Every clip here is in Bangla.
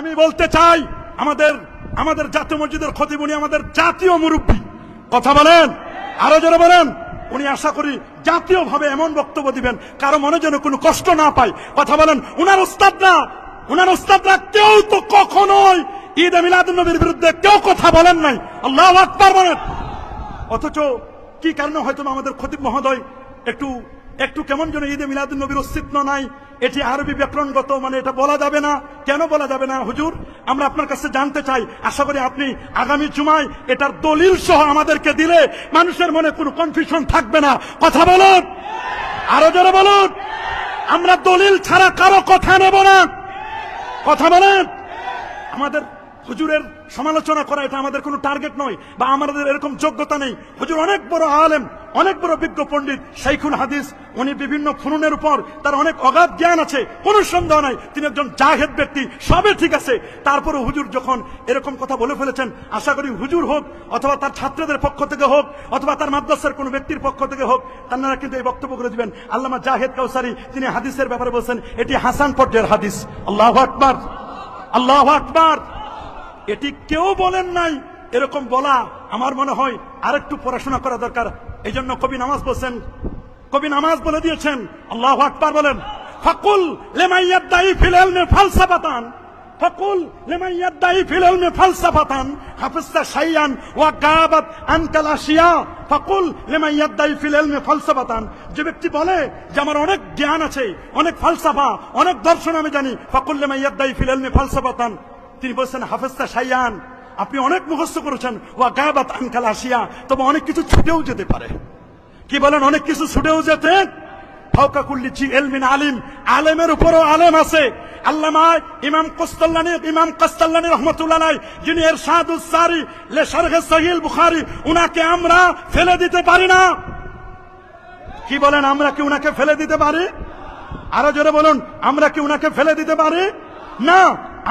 আমি বলতে চাই আমাদের জাতীয় মসজিদের খতিব, উনি আমাদের জাতীয় মুরব্বী, কথা বলেন, আরো জোরে বলেন। উনি আশা করি জাতীয়ভাবে এমন বক্তব্য দিবেন কারো মনে যেন কোনো কষ্ট না পায়, কথা বলেন। উনার উস্তাদরা কেউ তো কখনোই ঈদে মিলাদুন নবীর বিরুদ্ধে কেউ কথা বলেন নাই, আল্লাহু আকবার বলেন। অথচ কি কারণে হয়তো আমাদের খতিব মহোদয় একটু কেমন যেন ঈদে মিলাদুন নবীর অস্তিত্ব নাই, এটি আরবি ব্যাকরণগত, মানে এটা বলা যাবে না। কেন বলা যাবে না হুজুর? আমরা আপনার কাছে জানতে চাই। আশা করি আপনি আগামী জুমায় এটার দলিল সহ আমাদেরকে দিলে মানুষের মনে কোনো কনফিউশন থাকবে না, কথা বলুন, আরো জোরে বলুন। আমরা দলিল ছাড়া কারো কথা নেব না, কথা বলেন। আমাদের হুজুরের সমালোচনা করা এটা আমাদের কোনো টার্গেট নয়, বা আমাদের এরকম যোগ্যতা নেই। হুজুর অনেক বড় আলেম, অনেক বড় বিজ্ঞ পণ্ডিত, শাইখুল হাদিস। উনি বিভিন্ন ফুনুনের উপর তার অনেক অগাধ জ্ঞান আছে, কোনো সন্দেহ নাই। তিনি একজন জাহেদ ব্যক্তি, সবই ঠিক আছে। তারপরে হুজুর যখন এরকম কথা বলে ফেলেছেন, আশা করি হুজুর হোক অথবা তার ছাত্রদের পক্ষ থেকে হোক অথবা তার মাদ্রাসার কোনো ব্যক্তির পক্ষ থেকে হোক, তারা কিন্তু এই বক্তব্য করে দিবেন। আল্লামা জাহেদ কাউসারি তিনি হাদিসের ব্যাপারে বলছেন এটি হাসান পর্যায়ের হাদিস। আল্লাহু আকবার, আল্লাহু আকবার। এটি কেউ বলেন নাই। এরকম বলা আমার মনে হয় আরেকটু পড়াশোনা করা দরকার। এই জন্য কবি নামাজ বলে দিয়েছেন, আল্লাহু আকবার বলেন। ফাকুল লিমান ইয়াদদাই ফিল ইলমি ফালসাফাতান, ফাকুল লিমান ইয়াদদাই ফিল ইলমি ফালসাফাতান হাফিজতা শাইয়ান ওয়া গাবাত আনকাল আশিয়া। ফাকুল লিমান ইয়াদদাই ফিল ইলমি ফালসাফাতান, যে ব্যক্তি বলে যে আমার অনেক জ্ঞান আছে, অনেক ফালসাফা, অনেক দর্শন আমি জানি, ফাকুল লিমান ইয়াদদাই ফিল ইলমি ফালসাফাতান, তিনি বলছেন হাফিজতা শাইয়ান, আপনি অনেক মুখস্থ করেছেন, ওয়া গাবাত আনকাল আশিয়া, তবে অনেক কিছু ছুটেও যেতে পারে। কি বলেন? অনেক কিছু ছুটেও যেতে। ফাওকা কুল্লি জি ইলমিন আলিম, আলেমের উপরও আলেম আছে। আল্লামা ইমাম কাসতাল্লানী রাহমাতুল্লাহ আলাইহি, যিনি ইরশাদুস সারি লে শারহ সহিহ বুখারী, উনাকে আমরা ফেলে দিতে পারি না। কি বলেন? আমরা কি উনাকে ফেলে দিতে পারি? আরো জোরে বলুন, আমরা কি উনাকে ফেলে দিতে পারি? না,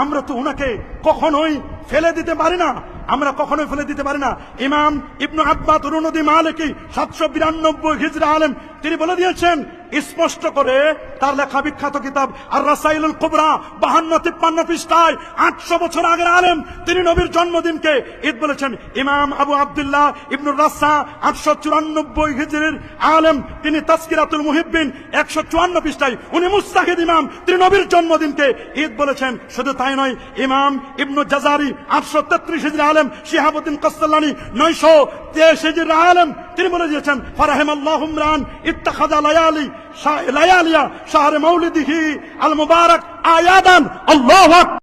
আমরা তো উনাকে কখনোই ফেলে দিতে পারি না, আমরা কখনোই ফেলে দিতে পারি না। ইমাম ইবনু আব্বাদ রুনুদি মালিকি 792 হিজরি আলেম, তিনি বলে দিয়েছেন স্পষ্ট করে, তার লেখা বিখ্যাত কিতাব আর রাসাইলুল কুবরা 52-53 পৃষ্ঠায় 800 বছর আগের আলেম, তিনি নবীর জন্মদিনকে ঈদ বলেছেন। ইমাম আবু আব্দুল্লাহ ইবনুর রাসা 894 হিজরির আলেম, তিনি তাজকিরাতুল মুহিব্বিন 154 পৃষ্ঠায়, উনি মুস্তাহিদ ইমাম, তিনি নবীর জন্মদিনকে ঈদ বলেছেন। শুধু তাই নয়, ইমাম ইবনু জাজারি 833 হিজরি আলেম, শিহাবুদ্দিন কাসতাল্লানী 923 হিজরির আলেম, তিনি বলে দিয়েছেন ফারাহিমাল্লাহু ইমরান ইত্তাখাযা লায়ালিয়া শাহরে মাউলিদিহি আল মুবারাক আয়াদান। আল্লাহু আকবার।